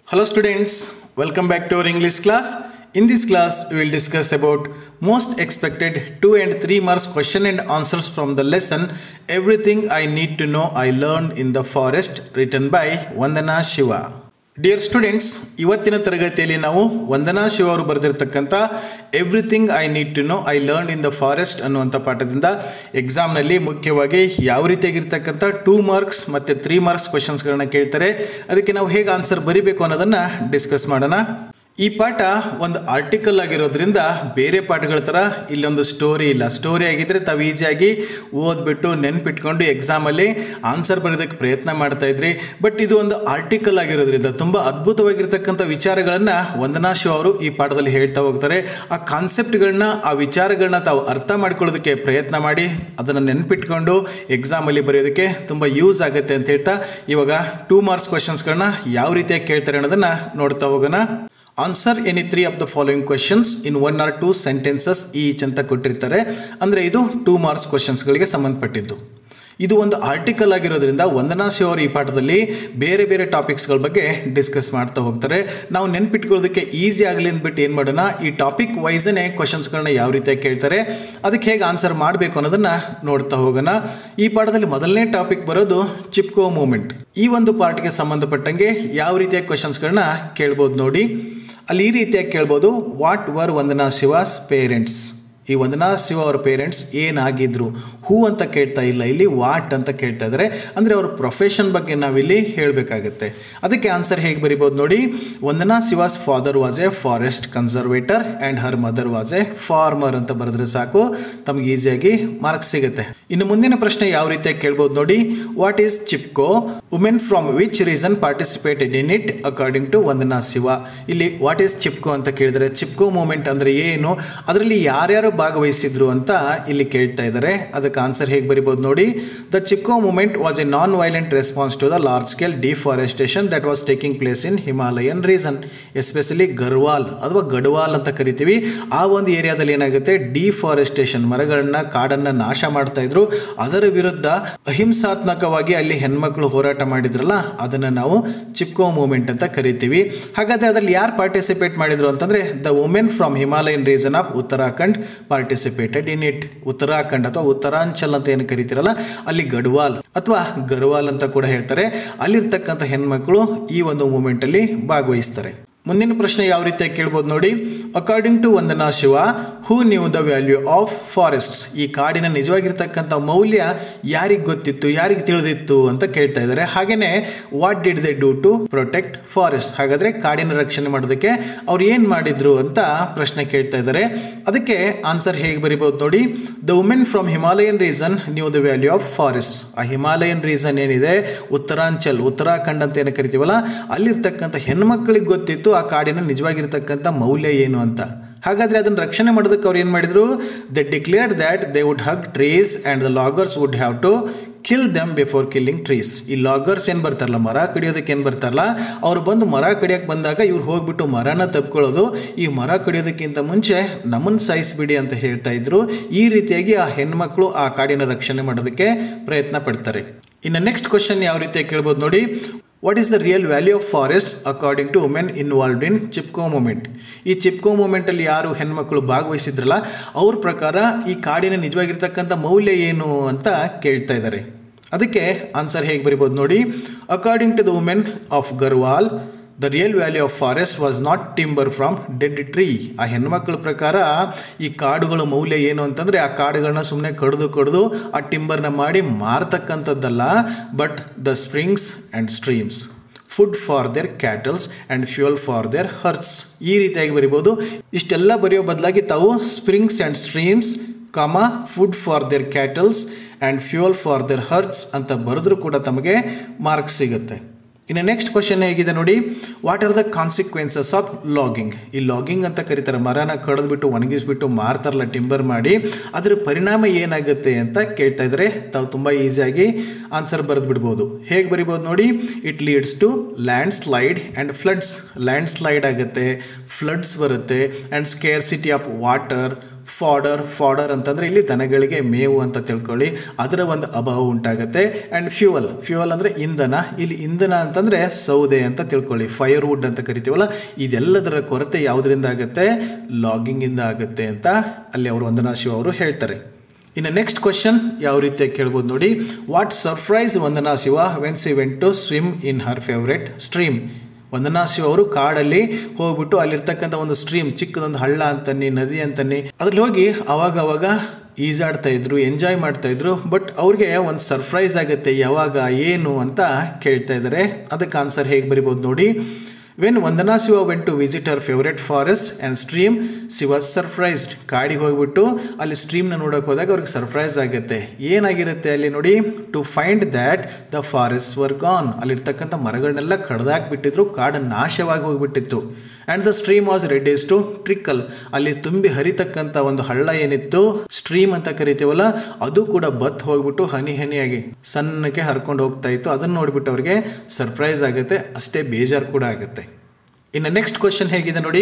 Hello students, welcome back to our English class. In this class, we will discuss about most expected 2 and 3 marks question and answers from the lesson Everything I Need to Know I Learned in the Forest written by Vandana Shiva. Dear students, ಇವತ್ತಿನ ತರಗತಿಯಲ್ಲಿ ನಾವು ವಂದನಾ ಶಿವ ಅವರು ಬರೆದಿರತಕ್ಕಂತ everything I need to know I learn in the forest ಅನ್ನುವಂತ ಪಾಠದಿಂದ exam ನಲ್ಲಿ ಮುಖ್ಯವಾಗಿ ಯಾವ ರೀತಿಯಾಗಿರತಕ್ಕಂತ 2 ಮಾರ್ಕ್ಸ್ ಮತ್ತೆ 3 ಮಾರ್ಕ್ಸ್ ಕ್ವೆಶ್ಚನ್ಸ್ ಗಳನ್ನು ಕೇಳ್ತಾರೆ ಅದಕ್ಕೆ ನಾವು ಹೇಗೆ ಆನ್ಸರ್ ಬರಿಬೇಕು ಅನ್ನೋದನ್ನ ಡಿಸ್ಕಸ್ ಮಾಡೋಣ. ಈ ಪಾಠ ಒಂದು ಆರ್ಟಿಕಲ್ ಆಗಿರೋದ್ರಿಂದ ಬೇರೆ ಪಾಠಗಳ ತರ ಇಲ್ಲೊಂದು ಸ್ಟೋರಿ ಇಲ್ಲ. ಸ್ಟೋರಿ ಆಗಿದ್ರೆ ತಾವು ಈಸಿಯಾಗಿ ಓದ್ಬಿಟ್ಟು ನೆನ್ಪಿಟ್ಕೊಂಡು ಎಕ್ಸಾಮಲ್ಲಿ ಆನ್ಸರ್ ಬರೆಯೋದಕ್ಕೆ ಪ್ರಯತ್ನ ಮಾಡ್ತಾ ಇದ್ರಿ. ಬಟ್ ಇದು ಒಂದು ಆರ್ಟಿಕಲ್ ಆಗಿರೋದ್ರಿಂದ ತುಂಬ ಅದ್ಭುತವಾಗಿರ್ತಕ್ಕಂಥ ವಿಚಾರಗಳನ್ನ ವಂದನಾ ಶಿವ ಅವರು ಈ ಪಾಠದಲ್ಲಿ ಹೇಳ್ತಾ ಹೋಗ್ತಾರೆ. ಆ ಕಾನ್ಸೆಪ್ಟ್ಗಳನ್ನ ಆ ವಿಚಾರಗಳನ್ನ ತಾವು ಅರ್ಥ ಮಾಡ್ಕೊಳ್ಳೋದಕ್ಕೆ ಪ್ರಯತ್ನ ಮಾಡಿ ಅದನ್ನು ನೆನ್ಪಿಟ್ಕೊಂಡು ಎಕ್ಸಾಮಲ್ಲಿ ಬರೆಯೋದಕ್ಕೆ ತುಂಬ ಯೂಸ್ ಆಗುತ್ತೆ ಅಂತ ಹೇಳ್ತಾ ಇವಾಗ 2 ಮಾರ್ಕ್ಸ್ ಕ್ವೆಶನ್ಸ್ಗಳನ್ನ ಯಾವ ರೀತಿಯಾಗಿ ಕೇಳ್ತಾರೆ ಅನ್ನೋದನ್ನ ನೋಡ್ತಾ ಹೋಗೋಣ. Answer any 3 of the following questions in 1 or 2 sentences each ಅಂತ ಕೊಟ್ಟಿರ್ತಾರೆ. ಅಂದರೆ ಇದು 2 ಮಾರ್ಕ್ಸ್ ಕ್ವೆಶನ್ಸ್ಗಳಿಗೆ ಸಂಬಂಧಪಟ್ಟಿದ್ದು. ಇದು ಒಂದು ಆರ್ಟಿಕಲ್ ಆಗಿರೋದ್ರಿಂದ ವಂದನಾ ಶಿವ ಅವರು ಈ ಪಾಠದಲ್ಲಿ ಬೇರೆ ಬೇರೆ ಟಾಪಿಕ್ಸ್ಗಳ ಬಗ್ಗೆ ಡಿಸ್ಕಸ್ ಮಾಡ್ತಾ ಹೋಗ್ತಾರೆ. ನಾವು ನೆನ್ಪಿಟ್ಕೊಳ್ಳೋದಕ್ಕೆ ಈಸಿ ಆಗಲಿ ಅಂದ್ಬಿಟ್ಟು ಏನು ಮಾಡೋಣ, ಈ ಟಾಪಿಕ್ ವೈಸೇ ಕ್ವಶನ್ಸ್ಗಳನ್ನ ಯಾವ ರೀತಿಯಾಗಿ ಕೇಳ್ತಾರೆ ಅದಕ್ಕೆ ಹೇಗೆ ಆನ್ಸರ್ ಮಾಡಬೇಕು ಅನ್ನೋದನ್ನು ನೋಡ್ತಾ ಹೋಗೋಣ. ಈ ಪಾಠದಲ್ಲಿ ಮೊದಲನೇ ಟಾಪಿಕ್ ಬರೋದು ಚಿಪ್ಕೋ ಮೂಮೆಂಟ್. ಈ ಒಂದು ಪಾರ್ಟ್ಗೆ ಸಂಬಂಧಪಟ್ಟಂಗೆ ಯಾವ ರೀತಿಯ ಕ್ವಶನ್ಸ್ಗಳನ್ನ ಕೇಳ್ಬೋದು ನೋಡಿ. ಅಲ್ಲಿ ಈ ರೀತಿಯಾಗಿ ಕೇಳ್ಬೋದು, what were Vandana Shivas parents. ಈ ವಂದನಾ ಶಿವ ಅವರ ಪೇರೆಂಟ್ಸ್ ಏನಾಗಿದ್ರು. ಹೂ ಅಂತ ಕೇಳ್ತಾ ಇಲ್ಲ, ಇಲ್ಲಿ ವಾಟ್ ಅಂತ ಕೇಳ್ತಾ ಇದ್ದಾರೆ. ಅಂದರೆ ಅವ್ರ ಪ್ರೊಫೆಷನ್ ಬಗ್ಗೆ ನಾವಿಲ್ಲಿ ಹೇಳಬೇಕಾಗತ್ತೆ. ಅದಕ್ಕೆ ಆನ್ಸರ್ ಹೇಗೆ ಬರಿಬೋದು ನೋಡಿ. Vandana Shiva's father was a forest conservator and her mother was a farmer ಅಂತ ಬರೆದ್ರೆ ಸಾಕು, ತಮಗೆ ಈಸಿಯಾಗಿ ಮಾರ್ಕ್ಸ್ ಸಿಗುತ್ತೆ. ಇನ್ನು ಮುಂದಿನ ಪ್ರಶ್ನೆ ಯಾವ ರೀತಿಯಾಗಿ ಕೇಳ್ಬೋದು ನೋಡಿ. What is Chipko, women from which reason participated in it according to Vandana Shiva. ಇಲ್ಲಿ ವಾಟ್ ಈಸ್ ಚಿಪ್ಕೋ ಅಂತ ಕೇಳಿದರೆ ಚಿಪ್ಕೋ ಮೂಮೆಂಟ್ ಅಂದರೆ ಏನು, ಅದರಲ್ಲಿ ಯಾರ್ಯಾರು ಭಾಗವಹಿಸಿದ್ರು ಅಂತ ಇಲ್ಲಿ ಕೇಳ್ತಾ ಇದ್ದಾರೆ. ಅದಕ್ಕೆ ಆನ್ಸರ್ ಹೇಗೆ ಬರಿಬೋದು ನೋಡಿ. The Chipko movement was a non violent response to the large scale deforestation that was taking place in Himalayan reason, especially Garhwal ಅಥವಾ ಗಡ್ವಾಲ್ ಅಂತ ಕರಿತೀವಿ. ಆ ಒಂದು ಏರಿಯಾದಲ್ಲಿ ಏನಾಗುತ್ತೆ, ಡಿಫಾರೆಸ್ಟೇಷನ್, ಮರಗಳನ್ನ ಕಾಡನ್ನ ನಾಶ ಮಾಡ್ತಾ ಇದ್ರು. ಅದರ ವಿರುದ್ಧ ಅಹಿಂಸಾತ್ಮಕವಾಗಿ ಅಲ್ಲಿ ಹೆಣ್ಮಕ್ಳು ಹೋರಾಟ ಮಾಡಿದ್ರಲ್ಲ, ಅದನ್ನ ನಾವು ಚಿಪ್ಕೋ ಮೂವ್ಮೆಂಟ್ ಅಂತ ಕರಿತೀವಿ. ಹಾಗಾದ್ರೆ ಅದರಲ್ಲಿ ಯಾರು ಪಾರ್ಟಿಸಿಪೇಟ್ ಮಾಡಿದ್ರು ಅಂತಂದ್ರೆ the women from Himalayan region of Uttarakhand participated in it. Uttarakhand ಅಥವಾ ಉತ್ತರಾಂಚಲ್ ಅಂತ ಏನು ಕರಿತೀರಲ್ಲ, ಅಲ್ಲಿ ಗಡ್ವಾಲ್ ಅಥವಾ ಗರ್ವಾಲ್ ಅಂತ ಕೂಡ ಹೇಳ್ತಾರೆ. ಅಲ್ಲಿರ್ತಕ್ಕಂಥ ಹೆಣ್ಮಕ್ಳು ಈ ಒಂದು ಮೂವ್ಮೆಂಟ್ ಅಲ್ಲಿ ಭಾಗವಹಿಸ್ತಾರೆ. ಮುಂದಿನ ಪ್ರಶ್ನೆ ಯಾವ ರೀತಿಯಾಗಿ ಕೇಳ್ಬೋದು ನೋಡಿ. According to Vandana Shiva, who knew the value of forests. ಈ ಕಾಡಿನ ನಿಜವಾಗಿರ್ತಕ್ಕಂಥ ಮೌಲ್ಯ ಯಾರಿಗೆ ಗೊತ್ತಿತ್ತು, ಯಾರಿಗೆ ತಿಳಿದಿತ್ತು ಅಂತ ಕೇಳ್ತಾ ಇದ್ದಾರೆ. ಹಾಗೇನೆ what did they do to protect forest. ಹಾಗಾದ್ರೆ ಕಾಡಿನ ರಕ್ಷಣೆ ಮಾಡೋದಕ್ಕೆ ಅವ್ರು ಏನು ಮಾಡಿದ್ರು ಅಂತ ಪ್ರಶ್ನೆ ಕೇಳ್ತಾ ಇದ್ದಾರೆ. ಅದಕ್ಕೆ ಆನ್ಸರ್ ಹೇಗೆ ಬರಿಬೋದು ನೋಡಿ. The women from Himalayan reason new the value of forest. ಆ ಹಿಮಾಲಯನ್ ರೀಸನ್ ಏನಿದೆ, ಉತ್ತರಾಂಚಲ್, ಉತ್ತರಾಖಂಡ್ ಅಂತ ಏನು ಕರಿತೀವಲ್ಲ, ಅಲ್ಲಿರ್ತಕ್ಕಂಥ ಹೆಣ್ಮಕ್ಳಿಗೆ ಗೊತ್ತಿತ್ತು ಆ ಕಾಡಿನ ನಿಜವಾಗಿರ್ತಕ್ಕಂಥ ಮೌಲ್ಯ ಏನು ಅಂತ. ಹಾಗಾದ್ರೆ ಅದನ್ನು ರಕ್ಷಣೆ ಮಾಡೋದಕ್ಕೆ ಅವ್ರು ಏನು ಮಾಡಿದ್ರು, they declared that they would hug trees and the loggers would have to kill them before killing trees. ಈ ಲಾಗರ್ಸ್ ಏನು ಬರ್ತಾರಲ್ಲ, ಮರ ಕಡಿಯೋದಕ್ಕೆ ಏನು ಬರ್ತಾರಲ್ಲ, ಅವ್ರು ಬಂದು ಮರ ಕಡಿಯೋಕ್ಕೆ ಬಂದಾಗ ಇವ್ರು ಹೋಗ್ಬಿಟ್ಟು ಮರನ ತಪ್ಕೊಳ್ಳೋದು, ಈ ಮರ ಕಡಿಯೋದಕ್ಕಿಂತ ಮುಂಚೆ ನಮ್ಮನ್ನು ಸಾಯಿಸ್ಬಿಡಿ ಅಂತ ಹೇಳ್ತಾ ಇದ್ರು. ಈ ರೀತಿಯಾಗಿ ಆ ಹೆಣ್ಮಕ್ಳು ಆ ಕಾಡಿನ ರಕ್ಷಣೆ ಮಾಡೋದಕ್ಕೆ ಪ್ರಯತ್ನ ಪಡ್ತಾರೆ. ಇನ್ನು ನೆಕ್ಸ್ಟ್ ಕ್ವಶನ್ ಯಾವ ರೀತಿಯಾಗಿ ಕೇಳ್ಬೋದು ನೋಡಿ. What is the real value of forest according to women involved in Chipko movement. ಈ ಚಿಪ್ಕೋ ಮೂಮೆಂಟಲ್ಲಿ ಯಾರು ಹೆಣ್ಮಕ್ಳು ಭಾಗವಹಿಸಿದ್ರಲ್ಲ ಅವ್ರ ಪ್ರಕಾರ ಈ ಕಾಡಿನ ನಿಜವಾಗಿರ್ತಕ್ಕಂಥ ಮೌಲ್ಯ ಏನು ಅಂತ ಕೇಳ್ತಾ ಇದ್ದಾರೆ. ಅದಕ್ಕೆ ಆನ್ಸರ್ ಹೇಗೆ ಬರಿಬೋದು ನೋಡಿ. According to the women of Garhwal, the real value of forest was not timber from dead tree. ಆ ಹೆಣ್ಮಕ್ಳ ಪ್ರಕಾರ ಈ ಕಾಡುಗಳ ಮೌಲ್ಯ ಏನು ಅಂತಂದರೆ ಆ ಕಾಡುಗಳನ್ನ ಸುಮ್ಮನೆ ಕಡಿದು ಆ ಟಿಂಬರ್ನ ಮಾಡಿ ಮಾರ್ತಕ್ಕಂಥದ್ದಲ್ಲ, but the springs and streams, food for their cattles and fuel for their hearths. ಈ ರೀತಿಯಾಗಿ ಬರಿಬೋದು. ಇಷ್ಟೆಲ್ಲ ಬರೆಯೋ ಬದಲಾಗಿ ತಾವು springs and streams food for their cattles and fuel for their hearths ಅಂತ ಬರೆದ್ರೂ ಕೂಡ ತಮಗೆ ಮಾರ್ಕ್ಸ್ ಸಿಗುತ್ತೆ. ಇನ್ನು ನೆಕ್ಸ್ಟ್ ಕ್ವಶನ್ ಹೇಗಿದೆ ನೋಡಿ. What are the consequences of logging. ಈ ಲಾಗಿಂಗ್ ಅಂತ ಕರೀತಾರೆ, ಮರನ ಕಡಿದ್ಬಿಟ್ಟು ಒಣಗಿಸ್ಬಿಟ್ಟು ಮಾರ್ತಾರಲ್ಲ ಟಿಂಬರ್ ಮಾಡಿ, ಅದರ ಪರಿಣಾಮ ಏನಾಗುತ್ತೆ ಅಂತ ಕೇಳ್ತಾ ಇದ್ದಾರೆ. ತಾವು ತುಂಬ ಈಸಿಯಾಗಿ ಆನ್ಸರ್ ಬರೆದು ಬಿಡ್ಬೋದು. ಹೇಗೆ ಬರಿಬೋದು ನೋಡಿ. It leads to landslide and floods. Landslide ಆಗುತ್ತೆ, ಫ್ಲಡ್ಸ್ ಬರುತ್ತೆ, and scarcity of water, fodder ಅಂತಂದರೆ ಇಲ್ಲಿ ದನಗಳಿಗೆ ಮೇವು ಅಂತ ತಿಳ್ಕೊಳ್ಳಿ, ಅದರ ಒಂದು ಅಭಾವ ಉಂಟಾಗುತ್ತೆ. ಆ್ಯಂಡ್ ಫ್ಯೂಯಲ್ ಅಂದರೆ ಇಂಧನ, ಇಲ್ಲಿ ಇಂಧನ ಅಂತಂದರೆ ಸೌದೆ ಅಂತ ತಿಳ್ಕೊಳ್ಳಿ, ಫೈರ್ವುಡ್ ಅಂತ ಕರಿತೀವಲ್ಲ, ಇದೆಲ್ಲದರ ಕೊರತೆ ಯಾವುದರಿಂದ ಆಗುತ್ತೆ? ಲಾಗಿಂಗಿಂದ ಆಗುತ್ತೆ ಅಂತ ಅಲ್ಲಿ ಅವರು ವಂದನಾ ಶಿವ ಅವರು ಹೇಳ್ತಾರೆ. ಇನ್ನು ನೆಕ್ಸ್ಟ್ ಕ್ವಶನ್ ಯಾವ ರೀತಿಯಾಗಿ ಕೇಳ್ಬೋದು ನೋಡಿ. What surprise Vandana Shiva when she went to swim in her favourite stream? Vandana Shiva ಅವರು ಕಾಡಲ್ಲಿ ಹೋಗ್ಬಿಟ್ಟು ಅಲ್ಲಿರ್ತಕ್ಕಂಥ ಒಂದು ಸ್ಟ್ರೀಮ್, ಚಿಕ್ಕದೊಂದು ಹಳ್ಳ ಅಂತನ್ನಿ, ನದಿ ಅಂತನ್ನಿ, ಅದ್ರಲ್ಲಿ ಹೋಗಿ ಅವಾಗ ಈಜಾಡ್ತಾ ಇದ್ರು, ಎಂಜಾಯ್ ಮಾಡ್ತಾ ಇದ್ರು. ಬಟ್ ಅವ್ರಿಗೆ ಒಂದು ಸರ್ಪ್ರೈಸ್ ಆಗುತ್ತೆ, ಯಾವಾಗ ಏನು ಅಂತ ಕೇಳ್ತಾ ಇದ್ದಾರೆ. ಅದಕ್ಕೆ ಆನ್ಸರ್ ಹೇಗೆ ಬರಿಬೋದು ನೋಡಿ. When Vandana Shiva went to visit her favourite forest and stream she was surprised. ಕಾಡಿಗೆ ಹೋಗ್ಬಿಟ್ಟು ಅಲ್ಲಿ ಸ್ಟ್ರೀಮ್ನ ನೋಡೋಕೆ ಹೋದಾಗ ಅವ್ರಿಗೆ ಸರ್ಪ್ರೈಸ್ ಆಗುತ್ತೆ. ಏನಾಗಿರುತ್ತೆ ಅಲ್ಲಿ ನೋಡಿ, to find that the forest were gone. ಅಲ್ಲಿರ್ತಕ್ಕಂಥ ಮರಗಳನ್ನೆಲ್ಲ ಕಡ್ದಾಕ್ಬಿಟ್ಟಿದ್ರು, ಕಾಡು ನಾಶವಾಗಿ ಹೋಗ್ಬಿಟ್ಟಿತ್ತು. And the stream was reduced to trickle. ಅಲ್ಲಿ ತುಂಬಿ ಹರಿತಕ್ಕಂಥ ಒಂದು ಹಳ್ಳ ಏನಿತ್ತು, ಸ್ಟ್ರೀಮ್ ಅಂತ ಕರಿತೀವಲ್ಲ, ಅದು ಕೂಡ ಬತ್ ಹೋಗ್ಬಿಟ್ಟು ಹನಿಯಾಗಿ ಸಣ್ಣಕ್ಕೆ ಹರ್ಕೊಂಡು ಹೋಗ್ತಾ ಇತ್ತು. ಅದನ್ನು ನೋಡಿಬಿಟ್ಟು ಅವ್ರಿಗೆ ಸರ್ಪ್ರೈಸ್ ಆಗುತ್ತೆ, ಅಷ್ಟೇ ಬೇಜಾರು ಕೂಡ ಆಗುತ್ತೆ. ಇನ್ನು ನೆಕ್ಸ್ಟ್ ಕ್ವಶನ್ ಹೇಗಿದೆ ನೋಡಿ.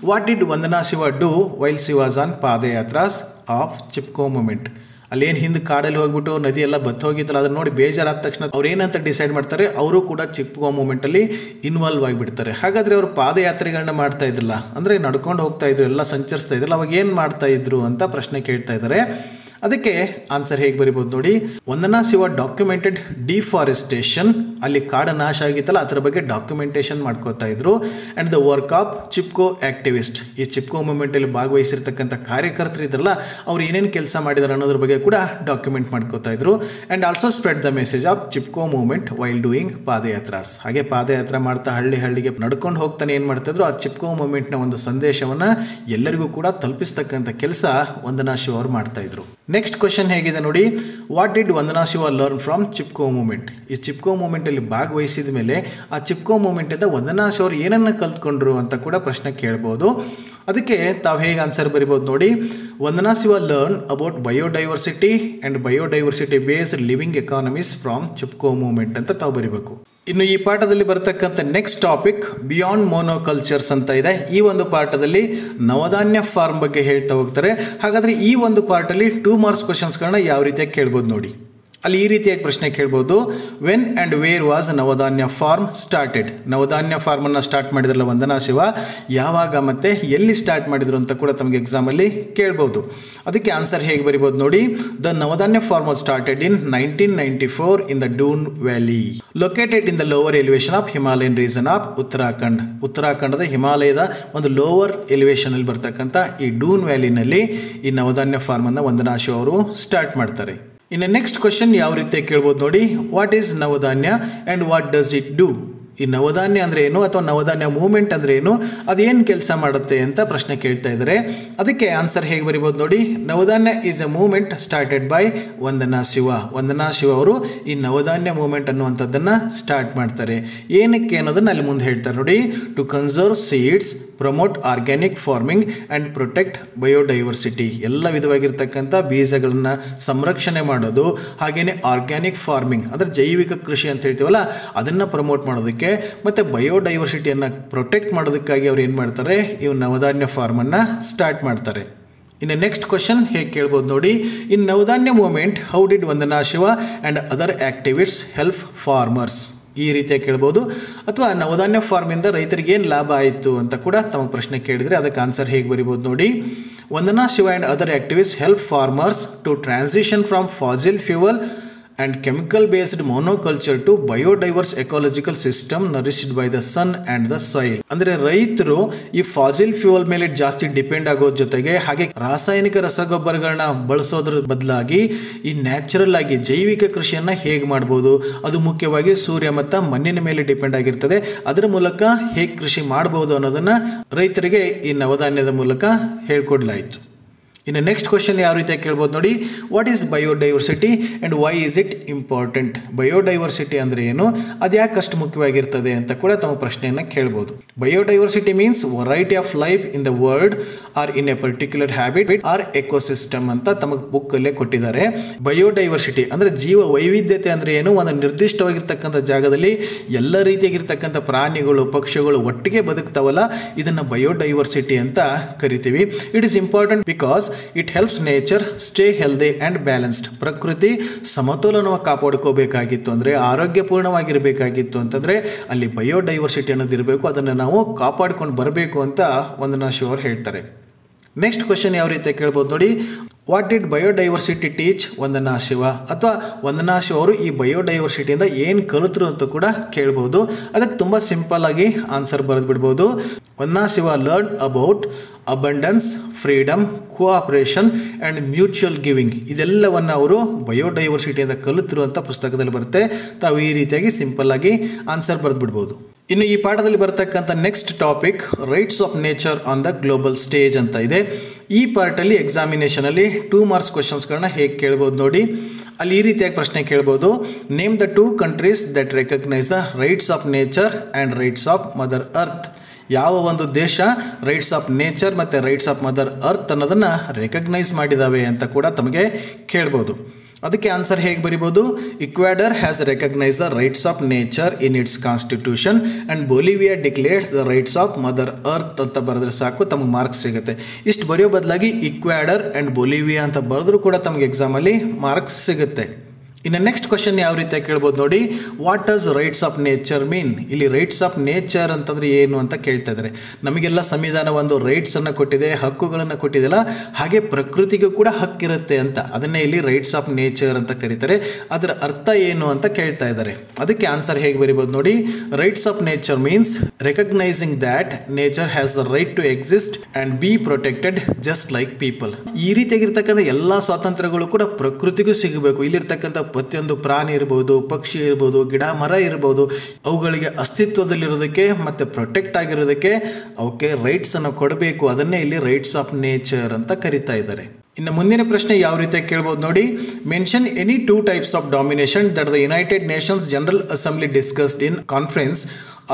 What did Vandana Shiva do while she was on padayatras of Chipko movement? ಅಲ್ಲೇನು ಹಿಂದೆ ಕಾಡಲ್ಲಿ ಹೋಗ್ಬಿಟ್ಟು ನದಿ ಎಲ್ಲ ಬತ್ತು ಹೋಗಿತ್ತಲ್ಲ, ಅದನ್ನ ನೋಡಿ ಬೇಜಾರಾದ ತಕ್ಷಣ ಅವ್ರು ಏನಂತ ಡಿಸೈಡ್ ಮಾಡ್ತಾರೆ, ಅವರು ಕೂಡ ಚಿಪ್ಕೋ ಮೂಮೆಂಟಲ್ಲಿ ಇನ್ವಾಲ್ವ್ ಆಗಿಬಿಡ್ತಾರೆ. ಹಾಗಾದರೆ ಅವರು ಪಾದಯಾತ್ರೆಗಳನ್ನ ಮಾಡ್ತಾ ಇದ್ರಲ್ಲ, ಅಂದರೆ ನಡ್ಕೊಂಡು ಹೋಗ್ತಾ ಇದ್ರು, ಎಲ್ಲ ಸಂಚರಿಸ್ತಾ ಇದ್ರಲ್ಲ, ಅವಾಗ ಏನು ಮಾಡ್ತಾ ಇದ್ರು ಅಂತ ಪ್ರಶ್ನೆ ಕೇಳ್ತಾ ಇದ್ದಾರೆ. ಅದಕ್ಕೆ ಆನ್ಸರ್ ಹೇಗೆ ಬರಿಬೋದು ನೋಡಿ. ವಂದನಾ ಶಿವ ಡಾಕ್ಯುಮೆಂಟೆಡ್ ಡಿಫಾರೆಸ್ಟೇಷನ್, ಅಲ್ಲಿ ಕಾಡು ನಾಶ ಆಗಿತ್ತಲ್ಲ ಅದರ ಬಗ್ಗೆ ಡಾಕ್ಯುಮೆಂಟೇಷನ್ ಮಾಡ್ಕೋತಾ ಇದ್ರು. And the work of Chipko activist, ಈ ಚಿಪ್ಕೋ ಮೂವ್ಮೆಂಟಲ್ಲಿ ಭಾಗವಹಿಸಿರ್ತಕ್ಕಂಥ ಕಾರ್ಯಕರ್ತರು ಇದ್ರಲ್ಲ, ಅವ್ರು ಏನೇನು ಕೆಲಸ ಮಾಡಿದಾರೆ ಅನ್ನೋದ್ರ ಬಗ್ಗೆ ಕೂಡ ಡಾಕ್ಯುಮೆಂಟ್ ಮಾಡ್ಕೋತಾ ಇದ್ರು. And also spread the message of Chipko movement while doing padayatras. ಹಾಗೆ ಪಾದಯಾತ್ರೆ ಮಾಡ್ತಾ ಹಳ್ಳಿಗೆ ನಡ್ಕೊಂಡು ಹೋಗ್ತಾನೆ ಏನು ಮಾಡ್ತಾಯಿದ್ರು, ಆ ಚಿಪ್ಕೋ ಮೂವ್ಮೆಂಟ್ನ ಒಂದು ಸಂದೇಶವನ್ನು ಎಲ್ಲರಿಗೂ ಕೂಡ ತಲುಪಿಸ್ತಕ್ಕಂಥ ಕೆಲಸ ವಂದನಾ ಶಿವ ಅವರು ಮಾಡ್ತಾಯಿದ್ರು. ನೆಕ್ಸ್ಟ್ ಕ್ವಶನ್ ಹೇಗಿದೆ ನೋಡಿ. What did Vandana Shiva learn from Chipko movement? ಈ ಚಿಪ್ಕೋ ಮೂವ್ಮೆಂಟಲ್ಲಿ ಭಾಗವಹಿಸಿದ ಮೇಲೆ ಆ ಚಿಪ್ಕೋ ಮೂವ್ಮೆಂಟಿಂದ ವಂದನಾ ಶಿವ ಅವರು ಏನನ್ನು ಕಲ್ತ್ಕೊಂಡ್ರು ಅಂತ ಕೂಡ ಪ್ರಶ್ನೆ ಕೇಳ್ಬೋದು. ಅದಕ್ಕೆ ತಾವು ಹೇಗೆ ಆನ್ಸರ್ ಬರಿಬೋದು ನೋಡಿ. Vandana Shiva learn about biodiversity and biodiversity based living economies from Chipko movement ಅಂತ ತಾವು ಬರಿಬೇಕು. ಇನ್ನು ಈ ಪಾಠದಲ್ಲಿ ಬರ್ತಕ್ಕಂಥ ನೆಕ್ಸ್ಟ್ ಟಾಪಿಕ್ ಬಿಯಾಂಡ್ ಮೋನೋಕಲ್ಚರ್ಸ್ ಅಂತ ಇದೆ. ಈ ಒಂದು ಪಾಠದಲ್ಲಿ ನವಧಾನ್ಯ ಫಾರ್ಮ್ ಬಗ್ಗೆ ಹೇಳ್ತಾ ಹೋಗ್ತಾರೆ. ಹಾಗಾದರೆ ಈ ಒಂದು ಪಾರ್ಟಲ್ಲಿ 2 ಮಾರ್ಕ್ಸ್ ಕ್ವಶನ್ಸ್ಗಳನ್ನ ಯಾವ ರೀತಿಯಾಗಿ ಕೇಳ್ಬೋದು ನೋಡಿ. ಅಲ್ಲಿ ಈ ರೀತಿಯಾಗಿ ಪ್ರಶ್ನೆ ಕೇಳ್ಬೋದು. When and where was Navdanya farm started? Navdanya ಫಾರ್ಮನ್ನು ಸ್ಟಾರ್ಟ್ ಮಾಡಿದ್ರಲ್ಲ ವಂದನಾ ಶಿವ, ಯಾವಾಗ ಮತ್ತು ಎಲ್ಲಿ ಸ್ಟಾರ್ಟ್ ಮಾಡಿದ್ರು ಅಂತ ಕೂಡ ತಮಗೆ ಎಕ್ಸಾಮಲ್ಲಿ ಕೇಳ್ಬೋದು. ಅದಕ್ಕೆ ಆನ್ಸರ್ ಹೇಗೆ ಬರಿಬೋದು ನೋಡಿ. The Navdanya farm was started in 1994 in the Doon valley located in the lower elevation of Himalayan region of Uttarakhand. ಉತ್ತರಾಖಂಡದ ಹಿಮಾಲಯದ ಒಂದು ಲೋವರ್ ಎಲಿವೇಶನಲ್ಲಿ ಬರ್ತಕ್ಕಂಥ ಈ ಡೂನ್ ವ್ಯಾಲಿನಲ್ಲಿ ಈ ನವಧಾನ್ಯ ಫಾರ್ಮನ್ನು ವಂದನಾ ಶಿವ ಅವರು ಸ್ಟಾರ್ಟ್ ಮಾಡ್ತಾರೆ. ಇನ್ನು ನೆಕ್ಸ್ಟ್ ಕ್ವಶನ್ ಯಾವ ರೀತಿ ಕೇಳ್ಬೋದು ನೋಡಿ. What is ನವಧಾನ್ಯ and what does it do? ಈ ನವಧಾನ್ಯ ಅಂದರೆ ಏನು ಅಥವಾ ನವಧಾನ್ಯ ಮೂವ್ಮೆಂಟ್ ಅಂದರೆ ಏನು, ಅದೇನು ಕೆಲಸ ಮಾಡುತ್ತೆ ಅಂತ ಪ್ರಶ್ನೆ ಕೇಳ್ತಾ ಇದ್ದಾರೆ. ಅದಕ್ಕೆ ಆನ್ಸರ್ ಹೇಗೆ ಬರಿಬೋದು ನೋಡಿ. Navdanya is a movement started by Vandana Shiva. Vandana Shiva ಅವರು ಈ ನವಧಾನ್ಯ ಮೂವ್ಮೆಂಟ್ ಅನ್ನುವಂಥದ್ದನ್ನು ಸ್ಟಾರ್ಟ್ ಮಾಡ್ತಾರೆ. ಏನಕ್ಕೆ ಅನ್ನೋದನ್ನು ಅಲ್ಲಿ ಮುಂದೆ ಹೇಳ್ತಾರೆ ನೋಡಿ. To conserve seeds, promote organic farming and protect biodiversity. ಎಲ್ಲ ವಿಧವಾಗಿರ್ತಕ್ಕಂಥ ಬೀಜಗಳನ್ನು ಸಂರಕ್ಷಣೆ ಮಾಡೋದು, ಹಾಗೆಯೇ ಆರ್ಗ್ಯಾನಿಕ್ ಫಾರ್ಮಿಂಗ್ ಅಂದರೆ ಜೈವಿಕ ಕೃಷಿ ಅಂತ ಹೇಳ್ತೀವಲ್ಲ, ಅದನ್ನು ಪ್ರಮೋಟ್ ಮಾಡೋದಕ್ಕೆ ಮತ್ತು ಬಯೋಡೈವರ್ಸಿಟಿಯನ್ನು ಪ್ರೊಟೆಕ್ಟ್ ಮಾಡೋದಕ್ಕಾಗಿ ಅವ್ರು ಏನು ಮಾಡ್ತಾರೆ, ಇವು ನವಧಾನ್ಯ ಫಾರ್ಮನ್ನು ಸ್ಟಾರ್ಟ್ ಮಾಡ್ತಾರೆ. ಇನ್ನು ನೆಕ್ಸ್ಟ್ ಕ್ವಶನ್ ಹೇಗೆ ಕೇಳ್ಬೋದು ನೋಡಿ. In Navdanya movement how did Vandana Shiva and other activists help farmers? ಈ ರೀತಿಯಾಗಿ ಕೇಳ್ಬೋದು. ಅಥವಾ ನವಧಾನ್ಯ ಫಾರ್ಮಿಂದ ರೈತರಿಗೆ ಏನು ಲಾಭ ಆಯಿತು ಅಂತ ಕೂಡ ತಮಗೆ ಪ್ರಶ್ನೆ ಕೇಳಿದರೆ ಅದಕ್ಕೆ ಆನ್ಸರ್ ಹೇಗೆ ಬರಿಬೋದು ನೋಡಿ. Vandana Shiva and other activists help farmers to transition from fossil fuel and chemical based monoculture to biodiverse ecological system nourished by the sun and the soil. ಅಂದರೆ ರೈತರು ಈ ಫಾಸಿಲ್ ಫ್ಯೂಯಲ್ ಮೇಲೆ ಜಾಸ್ತಿ ಡಿಪೆಂಡ್ ಆಗೋದ್ರ ಜೊತೆಗೆ ಹಾಗೆ ರಾಸಾಯನಿಕ ರಸಗೊಬ್ಬರಗಳನ್ನ ಬಳಸೋದ್ರ ಬದಲಾಗಿ ಈ ನ್ಯಾಚುರಲ್ ಆಗಿ ಜೈವಿಕ ಕೃಷಿಯನ್ನು ಹೇಗೆ ಮಾಡ್ಬೋದು, ಅದು ಮುಖ್ಯವಾಗಿ ಸೂರ್ಯ ಮತ್ತು ಮಣ್ಣಿನ ಮೇಲೆ ಡಿಪೆಂಡ್ ಆಗಿರ್ತದೆ, ಅದರ ಮೂಲಕ ಹೇಗೆ ಕೃಷಿ ಮಾಡ್ಬೋದು ಅನ್ನೋದನ್ನು ರೈತರಿಗೆ ಈ ನವಧಾನ್ಯದ ಮೂಲಕ ಹೇಳ್ಕೊಡ್ಲಾಯಿತು. ಇನ್ನು ನೆಕ್ಸ್ಟ್ ಕ್ವಶನ್ ಯಾವ ರೀತಿಯಾಗಿ ಕೇಳ್ಬೋದು ನೋಡಿ. What is biodiversity and why is it important? Biodiversity ಅಂದರೆ ಏನು, ಅದು ಯಾಕೆ ಅಷ್ಟು ಮುಖ್ಯವಾಗಿರ್ತದೆ ಅಂತ ಕೂಡ ತಮ್ಮ ಪ್ರಶ್ನೆಯನ್ನು ಕೇಳ್ಬೋದು. Biodiversity means variety of life in the world or in a particular habit or ecosystem ಅಂತ ತಮಗೆ ಬುಕ್ಕಲ್ಲೇ ಕೊಟ್ಟಿದ್ದಾರೆ. ಬಯೋಡೈವರ್ಸಿಟಿ ಅಂದರೆ ಜೀವ ವೈವಿಧ್ಯತೆ ಅಂದರೆ ಏನು, ಒಂದು ನಿರ್ದಿಷ್ಟವಾಗಿರ್ತಕ್ಕಂಥ ಜಾಗದಲ್ಲಿ ಎಲ್ಲ ರೀತಿಯಾಗಿರ್ತಕ್ಕಂಥ ಪ್ರಾಣಿಗಳು ಪಕ್ಷಿಗಳು ಒಟ್ಟಿಗೆ ಬದುಕ್ತಾವಲ್ಲ, ಇದನ್ನು ಬಯೋಡೈವರ್ಸಿಟಿ ಅಂತ ಕರಿತೀವಿ. It is important because it helps nature stay healthy and balanced. ಪ್ರಕೃತಿ ಸಮತೋಲನವಾಗಿ ಕಾಪಾಡ್ಕೋಬೇಕಾಗಿತ್ತು ಅಂದರೆ, ಆರೋಗ್ಯಪೂರ್ಣವಾಗಿರಬೇಕಾಗಿತ್ತು ಅಂತಂದರೆ ಅಲ್ಲಿ ಬಯೋಡೈವರ್ಸಿಟಿ ಅನ್ನೋದು ಇರಬೇಕು. ಅದನ್ನು ನಾವು ಕಾಪಾಡ್ಕೊಂಡು ಬರಬೇಕು ಅಂತ ವಂದನಾ ಶಿವ ಅವರು ಹೇಳ್ತಾರೆ. ನೆಕ್ಸ್ಟ್ ಕ್ವಶನ್ ಯಾವ ರೀತಿ ಕೇಳ್ಬೋದು ನೋಡಿ. ವಾಟ್ ಡಿಡ್ ಬಯೋಡೈವರ್ಸಿಟಿ ಟೀಚ್ ವಂದನಾ ಶಿವ? ಅಥವಾ ವಂದನಾ ಶಿವ ಅವರು ಈ ಬಯೋಡೈವರ್ಸಿಟಿಯಿಂದ ಏನು ಕಲಿತರು ಅಂತ ಕೂಡ ಕೇಳ್ಬೋದು. ಅದಕ್ಕೆ ತುಂಬ ಸಿಂಪಲ್ ಆಗಿ ಆನ್ಸರ್ ಬರೆದು ಬಿಡ್ಬೋದು. Vandana Shiva learn about abundance, freedom, cooperation and mutual giving. ಇದೆಲ್ಲವನ್ನು ಅವರು ಬಯೋಡೈವರ್ಸಿಟಿಯಿಂದ ಕಲಿತರು ಅಂತ ಪುಸ್ತಕದಲ್ಲಿ ಬರುತ್ತೆ. ತಾವು ಈ ರೀತಿಯಾಗಿ ಸಿಂಪಲ್ ಆಗಿ ಆನ್ಸರ್ ಬರೆದು ಬಿಡ್ಬೋದು. ಇನ್ನು ಈ ಪಾಠದಲ್ಲಿ ಬರ್ತಕ್ಕಂಥ next topic rights of nature on the global stage ಅಂತ ಇದೆ. ಈ ಪಾರ್ಟಲ್ಲಿ ಎಕ್ಸಾಮಿನೇಷನಲ್ಲಿ 2 ಮಾರ್ಕ್ಸ್ ಕ್ವಶನ್ಸ್ಗಳನ್ನ ಹೇಗೆ ಕೇಳ್ಬೋದು ನೋಡಿ. ಅಲ್ಲಿ ಈ ರೀತಿಯಾಗಿ ಪ್ರಶ್ನೆ ಕೇಳ್ಬೋದು. Name the 2 countries that recognise the rights of nature and rights of mother earth. ಯಾವ ಒಂದು ದೇಶ ರೈಟ್ಸ್ ಆಫ್ ನೇಚರ್ ಮತ್ತು ರೈಟ್ಸ್ ಆಫ್ ಮದರ್ ಅರ್ತ್ ಅನ್ನೋದನ್ನು ರೆಕಗ್ನೈಸ್ ಮಾಡಿದ್ದಾವೆ ಅಂತ ಕೂಡ ತಮಗೆ ಕೇಳ್ಬೋದು. ಅದಕ್ಕೆ ಆನ್ಸರ್ ಹೇಗೆ ಬರಿಬೋದು. Ecuador has recognise the rights of nature in its constitution and Bolivia declares the rights of mother earth ಅಂತ ಬರೆದ್ರೆ ಸಾಕು, ತಮಗೆ ಮಾರ್ಕ್ಸ್ ಸಿಗುತ್ತೆ. ಇಷ್ಟು ಬರೆಯೋ ಬದಲಾಗಿ ಇಕ್ವಾಡರ್ ಆ್ಯಂಡ್ ಬೊಲಿವಿಯಾ ಅಂತ ಬರೆದ್ರೂ ಕೂಡ ತಮಗೆ ಎಕ್ಸಾಮಲ್ಲಿ ಮಾರ್ಕ್ಸ್ ಸಿಗುತ್ತೆ. ಇನ್ನು ನೆಕ್ಸ್ಟ್ ಕ್ವಶನ್ ಯಾವ ರೀತಿ ಕೇಳ್ಬೋದು ನೋಡಿ. What does rights of nature mean? ಇಲ್ಲಿ ರೈಟ್ಸ್ ಆಫ್ ನೇಚರ್ ಅಂತಂದರೆ ಏನು ಅಂತ ಕೇಳ್ತಾ ಇದ್ದಾರೆ. ನಮಗೆಲ್ಲ ಸಂವಿಧಾನ ಒಂದು ರೈಟ್ಸನ್ನು ಕೊಟ್ಟಿದೆ, ಹಕ್ಕುಗಳನ್ನು ಕೊಟ್ಟಿದೆಯಲ್ಲ, ಹಾಗೆ ಪ್ರಕೃತಿಗೂ ಕೂಡ ಹಕ್ಕಿರುತ್ತೆ ಅಂತ. ಅದನ್ನೇ ಇಲ್ಲಿ ರೈಟ್ಸ್ ಆಫ್ ನೇಚರ್ ಅಂತ ಕರೀತಾರೆ. ಅದರ ಅರ್ಥ ಏನು ಅಂತ ಕೇಳ್ತಾ ಇದ್ದಾರೆ. ಅದಕ್ಕೆ ಆನ್ಸರ್ ಹೇಗೆ ಬರಿಬೋದು ನೋಡಿ. Rights of nature means recognising that nature has the right to exist and be protected just like people. ಈ ರೀತಿಯಾಗಿರ್ತಕ್ಕಂಥ ಎಲ್ಲ ಸ್ವಾತಂತ್ರ್ಯಗಳು ಕೂಡ ಪ್ರಕೃತಿಗೂ ಸಿಗಬೇಕು. ಇಲ್ಲಿರ್ತಕ್ಕಂಥ ಪ್ರತಿಯೊಂದು ಪ್ರಾಣಿ ಇರ್ಬೋದು, ಪಕ್ಷಿ ಇರ್ಬೋದು, ಗಿಡ ಮರ ಇರ್ಬೋದು, ಅವುಗಳಿಗೆ ಅಸ್ತಿತ್ವದಲ್ಲಿರೋದಕ್ಕೆ ಮತ್ತು ಪ್ರೊಟೆಕ್ಟ್ ಆಗಿರೋದಕ್ಕೆ ಅವಕ್ಕೆ ರೈಟ್ಸನ್ನು ಕೊಡಬೇಕು. ಅದನ್ನೇ ಇಲ್ಲಿ ರೈಟ್ಸ್ ಆಫ್ ನೇಚರ್ ಅಂತ ಕರಿತಾ ಇದ್ದಾರೆ. ಇನ್ನು ಮುಂದಿನ ಪ್ರಶ್ನೆ ಯಾವ ರೀತಿ ಕೇಳ್ಬೋದು ನೋಡಿ. Mention any 2 types of domination that the United Nations general assembly discussed in conference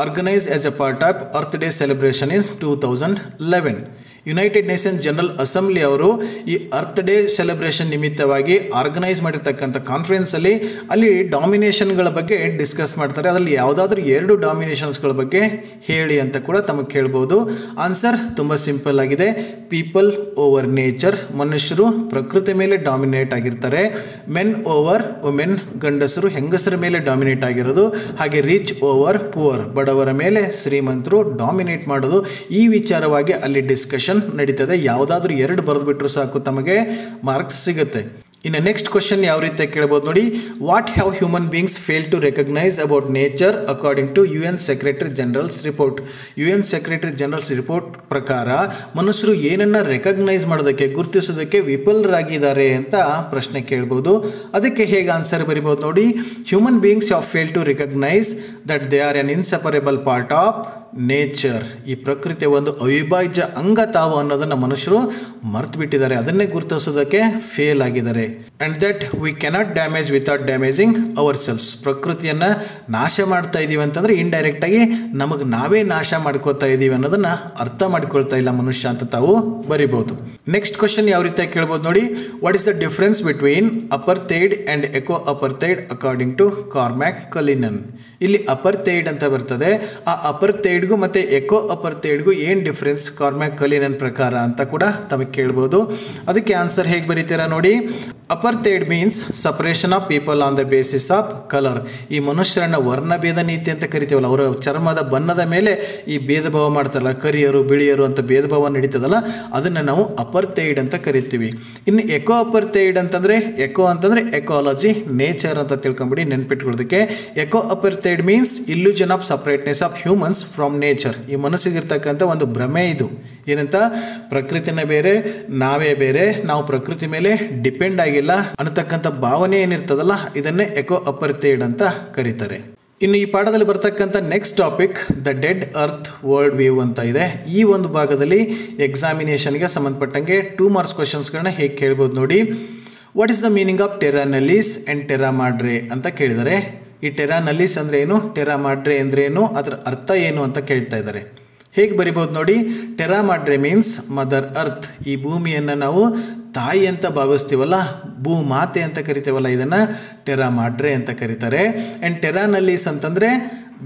organise as A part of earth day celebration in 2011. United Nations general assembly ಅವರು ಈ ಅರ್ತ್ ಡೇ ಸೆಲೆಬ್ರೇಷನ್ ನಿಮಿತ್ತವಾಗಿ ಆರ್ಗನೈಸ್ ಮಾಡಿರ್ತಕ್ಕಂಥ ಕಾನ್ಫರೆನ್ಸಲ್ಲಿ ಅಲ್ಲಿ ಡಾಮಿನೇಷನ್ಗಳ ಬಗ್ಗೆ discuss ಮಾಡ್ತಾರೆ. ಅದರಲ್ಲಿ ಯಾವುದಾದ್ರೂ 2 ಡಾಮಿನೇಷನ್ಸ್ಗಳ ಬಗ್ಗೆ ಹೇಳಿ ಅಂತ ಕೂಡ ತಮಗೆ ಕೇಳ್ಬೋದು. ಆನ್ಸರ್ ತುಂಬ ಸಿಂಪಲ್ ಆಗಿದೆ. ಪೀಪಲ್ ಓವರ್ ನೇಚರ್, ಮನುಷ್ಯರು ಪ್ರಕೃತಿ ಮೇಲೆ ಡಾಮಿನೇಟ್ ಆಗಿರ್ತಾರೆ. ಮೆನ್ ಓವರ್ ವುಮೆನ್, ಗಂಡಸರು ಹೆಂಗಸರ ಮೇಲೆ ಡಾಮಿನೇಟ್ ಆಗಿರೋದು. ಹಾಗೆ ರಿಚ್ ಓವರ್ ಪುವರ್, ಬಡವರ ಮೇಲೆ ಶ್ರೀಮಂತರು ಡಾಮಿನೇಟ್ ಮಾಡೋದು. ಈ ವಿಚಾರವಾಗಿ ಅಲ್ಲಿ ಡಿಸ್ಕಷನ್ ನಡೀತದೆ. ಯಾವುದಾದ್ರೂ 2 ಬರೆದು ಬಿಟ್ಟರು ಸಾಕು, ತಮಗೆ ಮಾರ್ಕ್ಸ್ ಸಿಗುತ್ತೆ. ಇನ್ನು ನೆಕ್ಸ್ಟ್ ಕ್ವಶನ್ ಯಾವ ರೀತಿ ಕೇಳ್ಬೋದು ನೋಡಿ. What have human beings fail to recognise about nature according to UN secretary general's report? UN secretary general's report ಪ್ರಕಾರ ಮನುಷ್ಯರು ಏನನ್ನ ರೆಕಗ್ನೈಸ್ ಮಾಡೋದಕ್ಕೆ, ಗುರುತಿಸೋದಕ್ಕೆ ವಿಫಲರಾಗಿದ್ದಾರೆ ಅಂತ ಪ್ರಶ್ನೆ ಕೇಳ್ಬೋದು. ಅದಕ್ಕೆ ಹೇಗೆ ಆನ್ಸರ್ ಬರಿಬೋದು ನೋಡಿ. Human beings have fail to recognise that they are an inseparable part of nature. ಈ ಪ್ರಕೃತಿಯ ಒಂದು ಅವಿಭಾಜ್ಯ ಅಂಗ ತಾವು ಅನ್ನೋದನ್ನು ಮನುಷ್ಯರು ಮರ್ತು ಬಿಟ್ಟಿದ್ದಾರೆ. ಅದನ್ನೇ ಗುರುತಿಸೋದಕ್ಕೆ ಫೇಲ್ ಆಗಿದ್ದಾರೆ. And that we cannot damage without damaging ourselves. ಪ್ರಕೃತಿಯನ್ನು ನಾಶ ಮಾಡ್ತಾ ಇದ್ದೀವಿ ಅಂತಂದರೆ ಇಂಡೈರೆಕ್ಟಾಗಿ ನಮಗೆ ನಾವೇ ನಾಶ ಮಾಡ್ಕೋತಾ ಇದ್ದೀವಿ ಅನ್ನೋದನ್ನು ಅರ್ಥ ಮಾಡ್ಕೊಳ್ತಾ ಇಲ್ಲ ಮನುಷ್ಯ ಅಂತ ತಾವು ಬರಿಬೋದು. ನೆಕ್ಸ್ಟ್ ಕ್ವಶನ್ ಯಾವ ರೀತಿಯಾಗಿ ಕೇಳ್ಬೋದು ನೋಡಿ. What is the difference between apartheid and eco apartheid according to Cormac Cullinan? ಇಲ್ಲಿ ಅಪರ್ಥೈಡ್ ಅಂತ ಬರ್ತದೆ. ಆ ಅಪರ್ಥೈಡ್ಗೂ ಮತ್ತು ಎಕೋ ಅಪರ್ಥೈಡ್ಗೂ ಏನು ಡಿಫ್ರೆನ್ಸ್ ಕಾರ್ಮ್ಯಾಕ್ ಕಲಿನನ್ ಪ್ರಕಾರ ಅಂತ ಕೂಡ ತಮಗೆ ಕೇಳ್ಬೋದು. ಅದಕ್ಕೆ ಆನ್ಸರ್ ಹೇಗೆ ಬರೀತೀರಾ ನೋಡಿ. Apartheid means separation of people on the basis of colour. ಈ ಮನುಷ್ಯರನ್ನ ವರ್ಣಭೇದ ನೀತಿ ಅಂತ ಕರಿತೀವಲ್ಲ, ಅವರ ಚರ್ಮದ ಬಣ್ಣದ ಮೇಲೆ ಈ ಭೇದ ಭಾವ ಮಾಡ್ತಾರಲ್ಲ, ಕರಿಯರು ಬಿಳಿಯರು ಅಂತ ಭೇದ ಭಾವ ನಡೀತದಲ್ಲ, ಅದನ್ನು ನಾವು ಅಪರ್ಥೈಡ್ ಅಂತ ಕರಿತೀವಿ. ಇನ್ನು ಎಕೋ ಅಪರ್ಥೈಡ್ ಅಂತಂದರೆ, ಎಕೋ ಅಂತಂದರೆ ಎಕಾಲಜಿ, ನೇಚರ್ ಅಂತ ತಿಳ್ಕೊಂಬಿಡಿ ನೆನ್ಪಿಟ್ಕೊಳ್ಳೋದಕ್ಕೆ. Eco apartheid means illusion of separateness of humans from nature. ಈ ಮನಸ್ಸಿಗಿರ್ತಕ್ಕಂಥ ಒಂದು ಭ್ರಮೆ ಇದು. ಏನಂತ, ಪ್ರಕೃತಿನ ಬೇರೆ, ನಾವೇ ಬೇರೆ, ನಾವು ಪ್ರಕೃತಿ ಮೇಲೆ ಡಿಪೆಂಡ್ ಆಗಿಲ್ಲ ಅನ್ನತಕ್ಕಂಥ ಭಾವನೆ ಏನಿರ್ತದಲ್ಲ, ಇದನ್ನೇ ಎಕೋ ಅಪರ್ಥೈಡ್ ಅಂತ ಕರೀತಾರೆ. ಇನ್ನು ಈ ಪಾಠದಲ್ಲಿ ಬರ್ತಕ್ಕಂಥ next topic the dead earth world view ಅಂತ ಇದೆ. ಈ ಒಂದು ಭಾಗದಲ್ಲಿ ಎಕ್ಸಾಮಿನೇಷನ್ಗೆ ಸಂಬಂಧಪಟ್ಟಂಗೆ 2 ಮಾರ್ಕ್ಸ್ ಕ್ವಶನ್ಸ್ಗಳನ್ನ ಹೇಗೆ ಕೇಳ್ಬೋದು ನೋಡಿ. What is the meaning of terra nullius and terra madre ಅಂತ ಕೇಳಿದ್ದಾರೆ. ಈ ಟೆರಾ ನಲ್ಲೀಸ್ ಅಂದರೆ ಏನು, ಟೆರಾ ಮಾಡ್ರೆ ಅಂದರೆ ಏನು, ಅದರ ಅರ್ಥ ಏನು ಅಂತ ಕೇಳ್ತಾ ಇದ್ದಾರೆ. ಹೇಗೆ ಬರಿಬೋದು ನೋಡಿ. ಟೆರಾ ಮಾಡ್ರೆ ಮೀನ್ಸ್ ಮದರ್ ಅರ್ತ್. ಈ ಭೂಮಿಯನ್ನು ನಾವು ತಾಯಿ ಅಂತ ಭಾವಿಸ್ತೀವಲ್ಲ, ಭೂಮಾತೆ ಅಂತ ಕರಿತೀವಲ್ಲ, ಇದನ್ನು ಟೆರಾ ಮಾಡ್ರೆ ಅಂತ ಕರೀತಾರೆ. ಆ್ಯಂಡ್ ಟೆರಾ ನಲ್ಲೀಸ್ ಅಂತಂದರೆ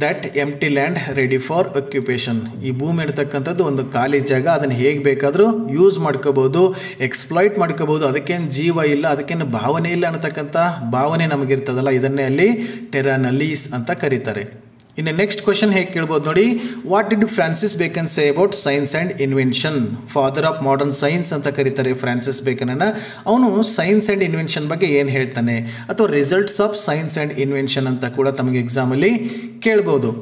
that empty land ready for occupation. ಈ ಭೂಮಿ ಇರತಕ್ಕಂಥದ್ದು ಒಂದು ಖಾಲಿ ಜಾಗ, ಅದನ್ನು ಹೇಗೆ ಬೇಕಾದರೂ ಯೂಸ್ ಮಾಡ್ಕೋಬೋದು, ಎಕ್ಸ್ಪ್ಲಾಯ್ಟ್ ಮಾಡ್ಕೋಬೋದು. ಅದಕ್ಕೇನು ಜೀವ ಇಲ್ಲ, ಅದಕ್ಕೇನು ಭಾವನೆ ಇಲ್ಲ ಅನ್ನತಕ್ಕಂಥ ಭಾವನೆ ನಮಗಿರ್ತದಲ್ಲ, ಇದನ್ನೇ ಅಲ್ಲಿ ಟೆರಾನ ಲೀಸ್ ಅಂತ ಕರೀತಾರೆ. ಇನ್ನು ನೆಕ್ಸ್ಟ್ ಕ್ವಶನ್ ಹೇಗೆ ಕೇಳ್ಬೋದು ನೋಡಿ. What did Francis beacon say about science and invention? Father of modern science ಅಂತ ಕರೀತಾರೆ ಫ್ರಾನ್ಸಿಸ್ ಬೇಕನನ್ನು. ಅವನು ಸೈನ್ಸ್ ಆ್ಯಂಡ್ ಇನ್ವೆನ್ಷನ್ ಬಗ್ಗೆ ಏನು ಹೇಳ್ತಾನೆ, ಅಥವಾ results of science and invention ಅಂತ ಕೂಡ ತಮಗೆ ಎಕ್ಸಾಮಲ್ಲಿ ಕೇಳ್ಬೋದು.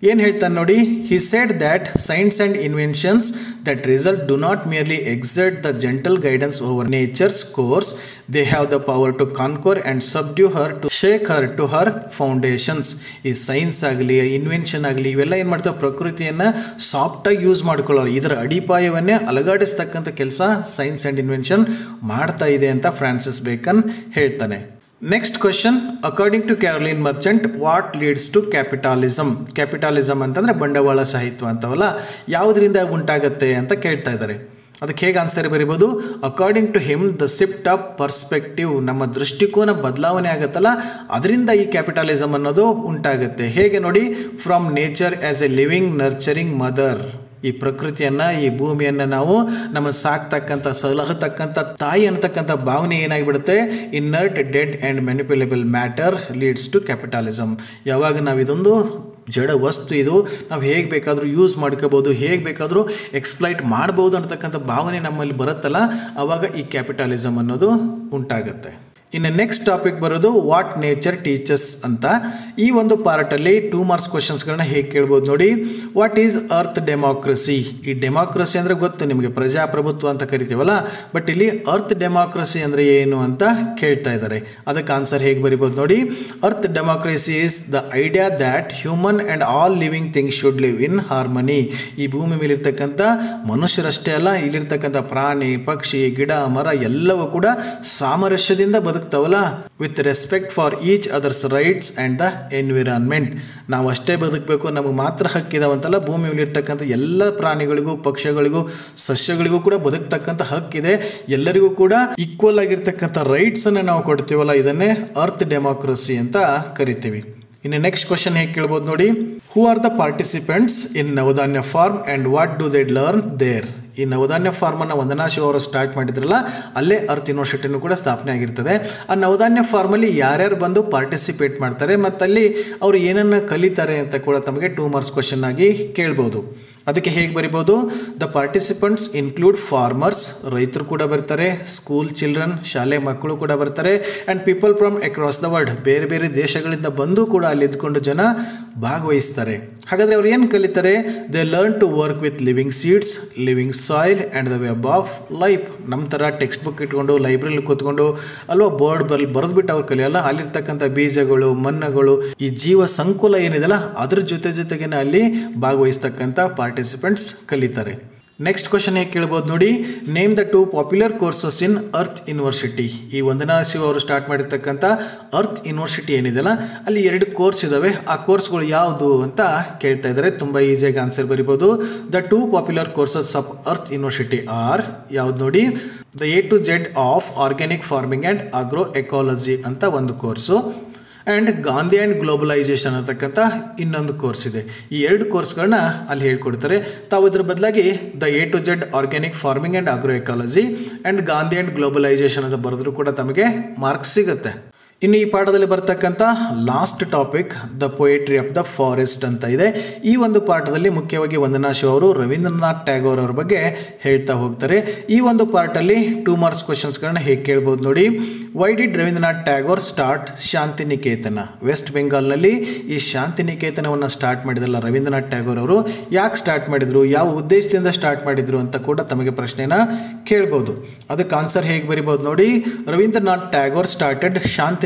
ಏನು ಹೇಳ್ತಾನೆ ನೋಡಿ. He said that science and inventions that result do not merely exert the gentle guidance over nature's course, they have the power to conquer and subdue her, to shake her to her foundations. ಈ science ಆಗಲಿ invention ಆಗಲಿ ಇವೆಲ್ಲ ಏನು ಮಾಡ್ತಾವೆ, ಪ್ರಕೃತಿಯನ್ನು ಸಾಫ್ಟಾಗಿ use ಮಾಡ್ಕೊಳ್ಳೋರು, ಇದರ ಅಡಿಪಾಯವನ್ನೇ ಅಲಗಾಡಿಸ್ತಕ್ಕಂಥ ಕೆಲಸ ಸೈನ್ಸ್ ಆ್ಯಂಡ್ ಇನ್ವೆನ್ಷನ್ ಮಾಡ್ತಾ ಇದೆ ಅಂತ ಫ್ರಾನ್ಸಿಸ್ ಬೇಕನ್ ಹೇಳ್ತಾನೆ. Next question, according to Caroline Merchant what leads to capitalism? Capitalism ಅಂತಂದರೆ ಬಂಡವಾಳ ಸಾಹಿತ್ಯ ಅಂತವಲ್ಲ, ಯಾವುದರಿಂದ ಉಂಟಾಗತ್ತೆ ಅಂತ ಕೇಳ್ತಾ ಇದ್ದಾರೆ. ಅದಕ್ಕೆ ಹೇಗೆ ಆನ್ಸರ್ ಬರಿಬೋದು. According to him the shift of perspective, ನಮ್ಮ ದೃಷ್ಟಿಕೋನ ಬದಲಾವಣೆ ಆಗುತ್ತಲ್ಲ, ಅದರಿಂದ ಈ ಕ್ಯಾಪಿಟಾಲಿಸಮ್ ಅನ್ನೋದು ಉಂಟಾಗುತ್ತೆ. ಹೇಗೆ ನೋಡಿ. From nature as A living nurturing mother, ಈ ಪ್ರಕೃತಿಯನ್ನು ಈ ಭೂಮಿಯನ್ನು ನಾವು ನಮ್ಮ ಸಾಕ್ತಕ್ಕಂಥ ಸಲಹತಕ್ಕಂಥ ತಾಯಿ ಅಂತಕ್ಕಂಥ ಭಾವನೆ ಏನಾಗಿಬಿಡುತ್ತೆ, inert dead and manipulable matter leads to capitalism. ಯಾವಾಗ ನಾವು ಇದೊಂದು ಜಡ ವಸ್ತು, ಇದು ನಾವು ಹೇಗೆ ಬೇಕಾದರೂ ಯೂಸ್ ಮಾಡ್ಕೋಬೋದು, ಹೇಗೆ ಬೇಕಾದರೂ ಎಕ್ಸ್ಪ್ಲೈಟ್ ಮಾಡ್ಬೋದು ಅಂತಕ್ಕಂಥ ಭಾವನೆ ನಮ್ಮಲ್ಲಿ ಬರುತ್ತಲ್ಲ, ಆವಾಗ ಈ ಕ್ಯಾಪಿಟಾಲಿಸಮ್ ಅನ್ನೋದು ಉಂಟಾಗುತ್ತೆ. ಇನ್ನು ನೆಕ್ಸ್ಟ್ ಟಾಪಿಕ್ ಬರೋದು ವಾಟ್ ನೇಚರ್ ಟೀಚಸ್ ಅಂತ. ಈ ಒಂದು ಪಾರ್ಟಲ್ಲಿ 2 ಮಾರ್ಕ್ಸ್ ಕ್ವಶನ್ಸ್ಗಳನ್ನ ಹೇಗೆ ಕೇಳ್ಬೋದು ನೋಡಿ. What is earth democracy? ಈ ಡೆಮಾಕ್ರಸಿ ಅಂದರೆ ಗೊತ್ತು ನಿಮಗೆ, ಪ್ರಜಾಪ್ರಭುತ್ವ ಅಂತ ಕರಿತೀವಲ್ಲ, ಬಟ್ ಇಲ್ಲಿ ಅರ್ತ್ ಡೆಮಾಕ್ರಸಿ ಅಂದರೆ ಏನು ಅಂತ ಕೇಳ್ತಾ ಇದ್ದಾರೆ. ಅದಕ್ಕೆ ಆನ್ಸರ್ ಹೇಗೆ ಬರಿಬೋದು ನೋಡಿ. Earth democracy is the idea that human and all living things should live in harmony. ಈ ಭೂಮಿ ಮೇಲಿರ್ತಕ್ಕಂಥ ಮನುಷ್ಯರಷ್ಟೇ ಅಲ್ಲ, ಇಲ್ಲಿರ್ತಕ್ಕಂಥ ಪ್ರಾಣಿ ಪಕ್ಷಿ ಗಿಡ ಮರ ಎಲ್ಲವೂ ಕೂಡ ಸಾಮರಸ್ಯದಿಂದ ಬದುಕ್ತಾವಲ್ಲ, with respect for each others rights and the environment. ನಾವು ಅಷ್ಟೇ ಬದುಕಬೇಕು, ನಮಗೆ ಮಾತ್ರ ಹಕ್ಕಿದಾವಂತಲ್ಲ, ಭೂಮಿ ಮೇಲಿರ್ತಕ್ಕಂಥ ಎಲ್ಲ ಪ್ರಾಣಿಗಳಿಗೂ ಪಕ್ಷಿಗಳಿಗೂ ಸಸ್ಯಗಳಿಗೂ ಕೂಡ ಬದುಕ್ತಕ್ಕಂಥ ಹಕ್ಕಿದೆ. ಎಲ್ಲರಿಗೂ ಕೂಡ ಈಕ್ವಲ್ ಆಗಿರ್ತಕ್ಕಂಥ ರೈಟ್ಸನ್ನು ನಾವು ಕೊಡ್ತೀವಲ್ಲ, ಇದನ್ನೇ ಅರ್ತ್ ಡೆಮಾಕ್ರಸಿ ಅಂತ ಕರಿತೀವಿ. ಇನ್ನು ನೆಕ್ಸ್ಟ್ ಕ್ವಶನ್ ಹೇಗೆ ಕೇಳ್ಬೋದು ನೋಡಿ. Who are the participants in Navdanya farm and what do they learn there? ಈ ನವಧಾನ್ಯ ಫಾರ್ಮನ್ನು ವಂದನಾ ಶಿವ ಅವರು ಸ್ಟಾರ್ಟ್ ಮಾಡಿದ್ರಲ್ಲ, ಅಲ್ಲೇ ಅರ್ತ್ ಯೂನಿವರ್ಸಿಟಿನೂ ಕೂಡ ಸ್ಥಾಪನೆ ಆಗಿರ್ತದೆ. ಆ ನವಧಾನ್ಯ ಫಾರ್ಮಲ್ಲಿ ಯಾರ್ಯಾರು ಬಂದು ಪಾರ್ಟಿಸಿಪೇಟ್ ಮಾಡ್ತಾರೆ ಮತ್ತು ಅಲ್ಲಿ ಅವರು ಏನನ್ನು ಕಲಿತಾರೆ ಅಂತ ಕೂಡ ತಮಗೆ 2 ಮಾರ್ಕ್ಸ್ ಕ್ವಶನ್ ಆಗಿ ಕೇಳ್ಬೋದು. ಅದಕ್ಕೆ ಹೇಗೆ ಬರಿಬೋದು. ದ ಪಾರ್ಟಿಸಿಪೆಂಟ್ಸ್ ಇನ್ಕ್ಲೂಡ್ ಫಾರ್ಮರ್ಸ್, ರೈತರು ಕೂಡ ಬರ್ತಾರೆ, ಸ್ಕೂಲ್ ಚಿಲ್ಡ್ರನ್, ಶಾಲೆ ಮಕ್ಕಳು ಕೂಡ ಬರ್ತಾರೆ, and people from across the world, ಬೇರೆ ಬೇರೆ ದೇಶಗಳಿಂದ ಬಂದು ಕೂಡ ಅಲ್ಲಿ ಇದ್ಕೊಂಡು ಜನ ಭಾಗವಹಿಸ್ತಾರೆ. ಹಾಗಾದರೆ ಅವ್ರು ಏನು ಕಲಿತಾರೆ. They learn to work with living seeds, living soil and the web of life. ನಮ್ಮ ಥರ ಟೆಕ್ಸ್ಟ್ ಬುಕ್ ಇಟ್ಕೊಂಡು ಲೈಬ್ರರಿಲಿ ಕೂತ್ಕೊಂಡು ಅಲ್ವಾ ಬೋರ್ಡ್ ಬರೆದ್ಬಿಟ್ಟು ಅವ್ರು ಕಲಿಯಲ್ಲ. ಅಲ್ಲಿರ್ತಕ್ಕಂಥ ಬೀಜಗಳು ಮಣ್ಣುಗಳು ಈ ಜೀವ ಸಂಕುಲ ಏನಿದೆಲ್ಲ ಅದ್ರ ಜೊತೆಗೇನೆ ಅಲ್ಲಿ ಭಾಗವಹಿಸ್ತಕ್ಕಂಥ ಪಾರ್ಟಿಸಿಪೆಂಟ್ಸ್ ಕಲಿತಾರೆ. ನೆಕ್ಸ್ಟ್ ಕ್ವಶನ್ ಹೇಗೆ ಕೇಳ್ಬೋದು ನೋಡಿ. Name the 2 popular courses in earth university. ಈ ವಂದನಾ ಶಿವ ಅವರು ಸ್ಟಾರ್ಟ್ ಮಾಡಿರ್ತಕ್ಕಂಥ ಅರ್ತ್ ಯೂನಿವರ್ಸಿಟಿ ಏನಿದೆಲ್ಲ, ಅಲ್ಲಿ 2 ಕೋರ್ಸ್ ಇದ್ದಾವೆ. ಆ ಕೋರ್ಸ್ಗಳು ಯಾವುದು ಅಂತ ಕೇಳ್ತಾ ಇದ್ದಾರೆ. ತುಂಬ ಈಸಿಯಾಗಿ ಆನ್ಸರ್ ಬರಿಬೋದು. The 2 popular courses of earth university are ಯಾವ್ದು ನೋಡಿ. The A to Z of organic farming and agroecology ಅಂತ ಒಂದು course, and Gandhi and globalisation ಅಂತಕ್ಕಂಥ ಇನ್ನೊಂದು ಕೋರ್ಸ್ ಇದೆ. ಈ 2 ಕೋರ್ಸ್ಗಳನ್ನ ಅಲ್ಲಿ ಹೇಳ್ಕೊಡ್ತಾರೆ. ತಾವು ಇದ್ರ ಬದಲಾಗಿ the A to Z organic farming and agro ecology and Gandhi and globalisation ಅಂತ ಬರೆದ್ರೂ ಕೂಡ ತಮಗೆ ಮಾರ್ಕ್ಸ್ ಸಿಗುತ್ತೆ. ಇನ್ನು ಈ ಪಾಠದಲ್ಲಿ ಬರ್ತಕ್ಕಂಥ last topic the poetry of the forest ಅಂತ ಇದೆ. ಈ ಒಂದು ಪಾಠದಲ್ಲಿ ಮುಖ್ಯವಾಗಿ ವಂದನಾ ಶಿವ ಅವರು ರವೀಂದ್ರನಾಥ್ ಟ್ಯಾಗೋರ್ ಅವ್ರ ಬಗ್ಗೆ ಹೇಳ್ತಾ ಹೋಗ್ತಾರೆ. ಈ ಒಂದು ಪಾರ್ಟಲ್ಲಿ 2 ಮಾರ್ಕ್ಸ್ ಕ್ವಶನ್ಸ್ಗಳನ್ನ ಹೇಗೆ ಕೇಳ್ಬೋದು ನೋಡಿ. Why did Rabindranath Tagore start Shantiniketan? West ಬೆಂಗಾಲ್ನಲ್ಲಿ ಈ ಶಾಂತಿನಿಕೇತನವನ್ನು ಸ್ಟಾರ್ಟ್ ಮಾಡಿದಲ್ಲ ರವೀಂದ್ರನಾಥ್ ಟ್ಯಾಗೋರ್ ಅವರು, ಯಾಕೆ ಸ್ಟಾರ್ಟ್ ಮಾಡಿದರು, ಯಾವ ಉದ್ದೇಶದಿಂದ ಸ್ಟಾರ್ಟ್ ಮಾಡಿದರು ಅಂತ ಕೂಡ ತಮಗೆ ಪ್ರಶ್ನೆನ ಕೇಳ್ಬೋದು. ಅದಕ್ಕೆ ಆನ್ಸರ್ ಹೇಗೆ ಬರಿಬೋದು ನೋಡಿ. Rabindranath Tagore started Shantiniketan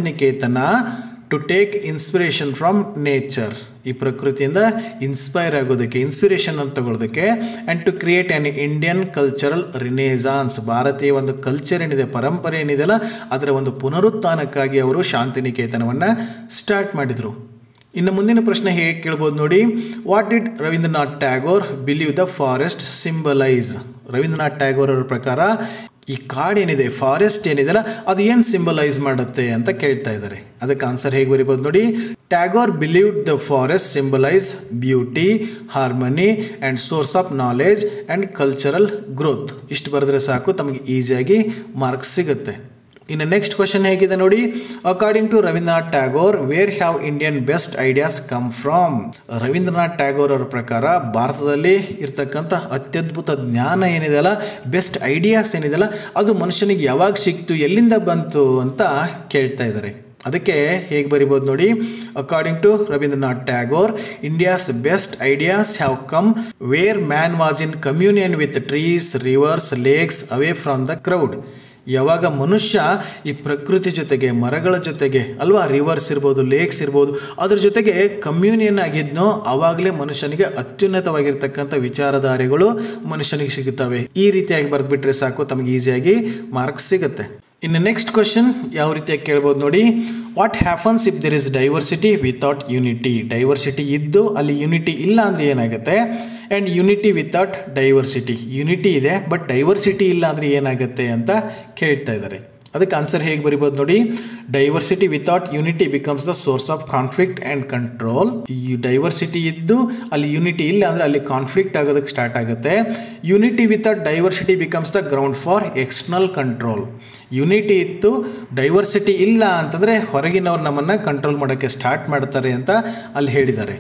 to take inspiration from nature. ಈ ಪ್ರಕೃತಿಯಿಂದ ಇನ್ಸ್ಪೈರ್ ಆಗೋದಕ್ಕೆ, ಇನ್ಸ್ಪಿರೇಷನ್ ಅಂತ ತಗೊಳ್ಳೋದಕ್ಕೆ, and to create an Indian cultural renaissance. ಭಾರತೀಯ ಒಂದು ಕಲ್ಚರ್ ಏನಿದೆ, ಪರಂಪರೆ ಏನಿದೆಯಲ್ಲ, ಅದರ ಒಂದು ಪುನರುತ್ಥಾನಕ್ಕಾಗಿ ಅವರು ಶಾಂತಿನಿಕೇತನವನ್ನು ಸ್ಟಾರ್ಟ್ ಮಾಡಿದರು. ಇನ್ನು ಮುಂದಿನ ಪ್ರಶ್ನೆ ಹೇಗೆ ಕೇಳ್ಬೋದು ನೋಡಿ. What did Rabindranath Tagore believe the forest symbolise? Rabindranath Tagore ಅವರ ಪ್ರಕಾರ ಈ ಕಾಡೇನಿದೆ, ಫಾರೆಸ್ಟ್ ಏನಿದೆಯಲ್ಲ ಅದು ಏನು ಸಿಂಬಲೈಸ್ ಮಾಡುತ್ತೆ ಅಂತ ಕೇಳ್ತಾ ಇದ್ದಾರೆ. ಅದಕ್ಕೆ ಆನ್ಸರ್ ಹೇಗೆ ಬರಿಬೋದು ನೋಡಿ. Tagore believed the forest symbolise beauty, harmony and source of knowledge and cultural growth. ಇಷ್ಟು ಬರೆದ್ರೆ ಸಾಕು, ತಮಗೆ ಈಸಿಯಾಗಿ ಮಾರ್ಕ್ಸ್ ಸಿಗುತ್ತೆ. ಇನ್ನು ನೆಕ್ಸ್ಟ್ ಕ್ವಶನ್ ಹೇಗಿದೆ ನೋಡಿ. According to Rabindranath Tagore, where have Indian best ideas come from? Rabindranath Tagore ಅವರ ಪ್ರಕಾರ ಭಾರತದಲ್ಲಿ ಇರ್ತಕ್ಕಂಥ ಅತ್ಯದ್ಭುತ ಜ್ಞಾನ ಏನಿದೆಯಲ್ಲ, ಬೆಸ್ಟ್ ಐಡಿಯಾಸ್ ಏನಿದೆಯಲ್ಲ, ಅದು ಮನುಷ್ಯನಿಗೆ ಯಾವಾಗ ಸಿಕ್ತು, ಎಲ್ಲಿಂದ ಬಂತು ಅಂತ ಕೇಳ್ತಾ ಇದ್ದಾರೆ. ಅದಕ್ಕೆ ಹೇಗೆ ಬರಿಬೋದು ನೋಡಿ. According to Rabindranath Tagore, India's best ideas have come where man was in communion with trees, rivers, lakes, away from the crowd. ಯಾವಾಗ ಮನುಷ್ಯ ಈ ಪ್ರಕೃತಿ ಜೊತೆಗೆ, ಮರಗಳ ಜೊತೆಗೆ ಅಲ್ವಾ, ರಿವರ್ಸ್ ಇರ್ಬೋದು, ಲೇಕ್ಸ್ ಇರ್ಬೋದು, ಅದ್ರ ಜೊತೆಗೆ ಕಮ್ಯೂನಿಯನ್ ಆಗಿದ್ನೋ ಆವಾಗಲೇ ಮನುಷ್ಯನಿಗೆ ಅತ್ಯುನ್ನತವಾಗಿರ್ತಕ್ಕಂಥ ವಿಚಾರಧಾರೆಗಳು ಮನುಷ್ಯನಿಗೆ ಸಿಗುತ್ತವೆ. ಈ ರೀತಿಯಾಗಿ ಬರೆದ್ಬಿಟ್ರೆ ಸಾಕು, ತಮಗೆ ಈಸಿಯಾಗಿ ಮಾರ್ಕ್ಸ್ ಸಿಗುತ್ತೆ. ಇನ್ನು ನೆಕ್ಸ್ಟ್ ಕ್ವಶನ್ ಯಾವ ರೀತಿಯಾಗಿ ಕೇಳ್ಬೋದು ನೋಡಿ. What happens if there is diversity without unity? Diversity ಇದ್ದು ಅಲ್ಲಿ ಯೂನಿಟಿ ಇಲ್ಲ ಅಂದರೆ ಏನಾಗುತ್ತೆ? And unity without diversity, unity ಇದೆ ಬಟ್ ಡೈವರ್ಸಿಟಿ ಇಲ್ಲ ಅಂದರೆ ಏನಾಗುತ್ತೆ ಅಂತ ಕೇಳ್ತಾ ಇದ್ದಾರೆ. ಅದಕ್ಕೆ ಆನ್ಸರ್ ಹೇಗೆ ಬರಿಬೋದು ನೋಡಿ. Diversity without unity becomes the source of conflict and control. ಈ ಡೈವರ್ಸಿಟಿ ಇದ್ದು ಅಲ್ಲಿ ಯೂನಿಟಿ ಇಲ್ಲ ಅಂದರೆ ಅಲ್ಲಿ ಕಾನ್ಫ್ಲಿಕ್ಟ್ ಆಗೋದಕ್ಕೆ ಸ್ಟಾರ್ಟ್ ಆಗುತ್ತೆ. Unity without diversity becomes the ground for external control. Unity ಇತ್ತು, ಡೈವರ್ಸಿಟಿ ಇಲ್ಲ ಅಂತಂದರೆ ಹೊರಗಿನವ್ರು ನಮ್ಮನ್ನು ಕಂಟ್ರೋಲ್ ಮಾಡೋಕ್ಕೆ ಸ್ಟಾರ್ಟ್ ಮಾಡ್ತಾರೆ ಅಂತ ಅಲ್ಲಿ ಹೇಳಿದ್ದಾರೆ.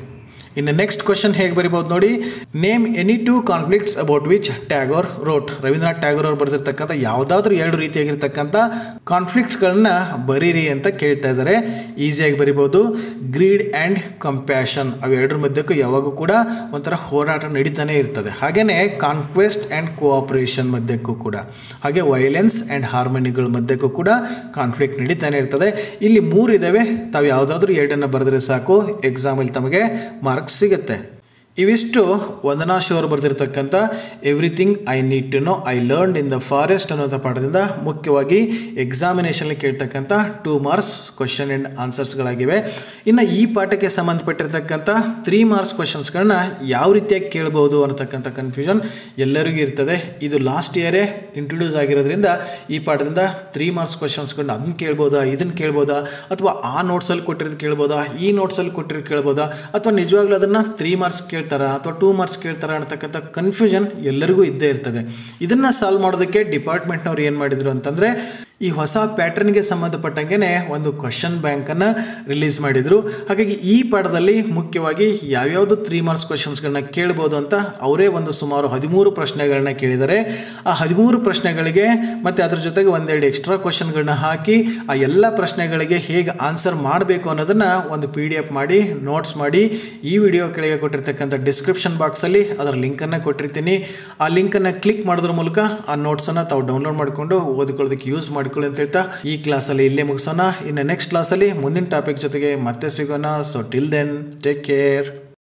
ಇನ್ನು ನೆಕ್ಸ್ಟ್ ಕ್ವಶನ್ ಹೇಗೆ ಬರಿಬೋದು ನೋಡಿ. Name any two conflicts about which Tagore wrote? Rabindranath Tagore ಅವರು ಬರೆದಿರ್ತಕ್ಕಂಥ ಯಾವುದಾದ್ರೂ ಎರಡು ರೀತಿಯಾಗಿರ್ತಕ್ಕಂಥ ಕಾನ್ಫ್ಲಿಕ್ಟ್ಸ್ಗಳನ್ನ ಬರೀರಿ ಅಂತ ಕೇಳ್ತಾ ಇದ್ದಾರೆ. ಈಸಿಯಾಗಿ ಬರಿಬೋದು. ಗ್ರೀಡ್ ಆ್ಯಂಡ್ ಕಂಪ್ಯಾಷನ್, ಅವೆರಡರ ಮಧ್ಯಕ್ಕೂ ಯಾವಾಗೂ ಕೂಡ ಒಂಥರ ಹೋರಾಟ ನಡೀತಾನೆ ಇರ್ತದೆ. ಹಾಗೆಯೇ ಕಾನ್ಕ್ವೆಸ್ಟ್ ಆ್ಯಂಡ್ ಕೋಆಪರೇಷನ್ ಮಧ್ಯಕ್ಕೂ ಕೂಡ, ಹಾಗೆ ವೈಲೆನ್ಸ್ ಆ್ಯಂಡ್ ಹಾರ್ಮನಿಗಳ ಮಧ್ಯಕ್ಕೂ ಕೂಡ ಕಾನ್ಫ್ಲಿಕ್ಟ್ ನಡೀತಾನೆ ಇರ್ತದೆ. ಇಲ್ಲಿ ಮೂರು ಇದ್ದಾವೆ, ತಾವು ಯಾವುದಾದ್ರೂ ಎರಡನ್ನು ಬರೆದ್ರೆ ಸಾಕು, ಎಕ್ಸಾಮಲ್ಲಿ ತಮಗೆ ಮಾರ್ಕ್ಸ್ ಸಿಗುತ್ತೆ. ಇವಿಷ್ಟು ವಂದನಾ ಶೋ ಅವರು ಬರೆದಿರ್ತಕ್ಕಂಥ everything I need to know I learned in the forest ಅನ್ನೋಂಥ ಪಾಠದಿಂದ ಮುಖ್ಯವಾಗಿ ಎಕ್ಸಾಮಿನೇಷನ್ಲಿ ಕೇಳ್ತಕ್ಕಂಥ 2 ಮಾರ್ಕ್ಸ್ ಕ್ವಶನ್ ಆ್ಯಂಡ್ ಆನ್ಸರ್ಸ್ಗಳಾಗಿವೆ. ಇನ್ನು ಈ ಪಾಠಕ್ಕೆ ಸಂಬಂಧಪಟ್ಟಿರ್ತಕ್ಕಂಥ 3 ಮಾರ್ಕ್ಸ್ ಕ್ವಶನ್ಸ್ಗಳನ್ನ ಯಾವ ರೀತಿಯಾಗಿ ಕೇಳ್ಬೋದು ಅನ್ನತಕ್ಕಂಥ ಕನ್ಫ್ಯೂಷನ್ ಎಲ್ಲರಿಗೂ ಇರ್ತದೆ. ಇದು ಲಾಸ್ಟ್ ಇಯರೇ ಇಂಟ್ರೊಡ್ಯೂಸ್ ಆಗಿರೋದ್ರಿಂದ ಈ ಪಾಠದಿಂದ 3 ಮಾರ್ಕ್ಸ್ ಕ್ವಶನ್ಸ್ಗಳನ್ನ ಅದನ್ನು ಕೇಳ್ಬೋದಾ, ಇದನ್ನು ಕೇಳ್ಬೋದಾ, ಅಥವಾ ಆ ನೋಟ್ಸಲ್ಲಿ ಕೊಟ್ಟಿರೋದು ಕೇಳ್ಬೋದಾ, ಈ ನೋಟ್ಸಲ್ಲಿ ಕೊಟ್ಟಿರೋದು ಕೇಳ್ಬೋದಾ, ಅಥವಾ ನಿಜವಾಗ್ಲೂ ಅದನ್ನು 3 ಮಾರ್ಕ್ಸ್ ಕೇಳ್ತಾರಾ ಅಥವಾ 2 ಮಾರ್ಕ್ಸ್ ಕೇಳ್ತಾರಾ ಅನ್ನತಕ್ಕಂಥ ಕನ್ಫ್ಯೂಷನ್ ಎಲ್ಲರಿಗೂ ಇದ್ದೇ ಇರ್ತದೆ. ಇದನ್ನು ಸಾಲ್ವ್ ಮಾಡೋದಕ್ಕೆ ಡಿಪಾರ್ಟ್ಮೆಂಟ್ನವ್ರು ಏನು ಮಾಡಿದರು ಅಂತಂದರೆ, ಈ ಹೊಸ ಪ್ಯಾಟರ್ನ್ಗೆ ಸಂಬಂಧಪಟ್ಟಂಗೆ ಒಂದು ಕ್ವಶನ್ ಬ್ಯಾಂಕನ್ನು ರಿಲೀಸ್ ಮಾಡಿದರು. ಹಾಗಾಗಿ ಈ ಪಾಠದಲ್ಲಿ ಮುಖ್ಯವಾಗಿ ಯಾವ್ಯಾವುದು 3 ಮಾರ್ಕ್ಸ್ ಕ್ವಶನ್ಸ್ಗಳನ್ನ ಕೇಳ್ಬೋದು ಅಂತ ಅವರೇ ಒಂದು ಸುಮಾರು 13 ಪ್ರಶ್ನೆಗಳನ್ನ ಕೇಳಿದ್ದಾರೆ. ಆ 13 ಪ್ರಶ್ನೆಗಳಿಗೆ ಮತ್ತು ಅದ್ರ ಜೊತೆಗೆ ಒಂದೆರಡು ಎಕ್ಸ್ಟ್ರಾ ಕ್ವಶನ್ಗಳನ್ನ ಹಾಕಿ ಆ ಎಲ್ಲ ಪ್ರಶ್ನೆಗಳಿಗೆ ಹೇಗೆ ಆನ್ಸರ್ ಮಾಡಬೇಕು ಅನ್ನೋದನ್ನು ಒಂದು PDF ಮಾಡಿ ನೋಟ್ಸ್ ಮಾಡಿ ಈ ವಿಡಿಯೋ ಕೆಳಗೆ ಕೊಟ್ಟಿರ್ತಕ್ಕಂಥ ಡಿಸ್ಕ್ರಿಪ್ಷನ್ ಬಾಕ್ಸಲ್ಲಿ ಅದರ ಲಿಂಕನ್ನು ಕೊಟ್ಟಿರ್ತೀನಿ. ಆ ಲಿಂಕನ್ನು ಕ್ಲಿಕ್ ಮಾಡೋದ್ರ ಮೂಲಕ ಆ ನೋಟ್ಸನ್ನು ತಾವು ಡೌನ್ಲೋಡ್ ಮಾಡಿಕೊಂಡು ಓದಿಕೊಳ್ಳೋದಕ್ಕೆ ಯೂಸ್ ಮಾಡಿ ಅಂತ ಹೇಳ್ತಾ ಈ ಕ್ಲಾಸಲ್ಲಿ ಇಲ್ಲೇ ಮುಗಿಸೋಣ. ಇನ್ನು ನೆಕ್ಸ್ಟ್ ಕ್ಲಾಸಲ್ಲಿ ಮುಂದಿನ ಟಾಪಿಕ್ ಜೊತೆಗೆ ಮತ್ತೆ ಸಿಗೋಣ. So till then take care.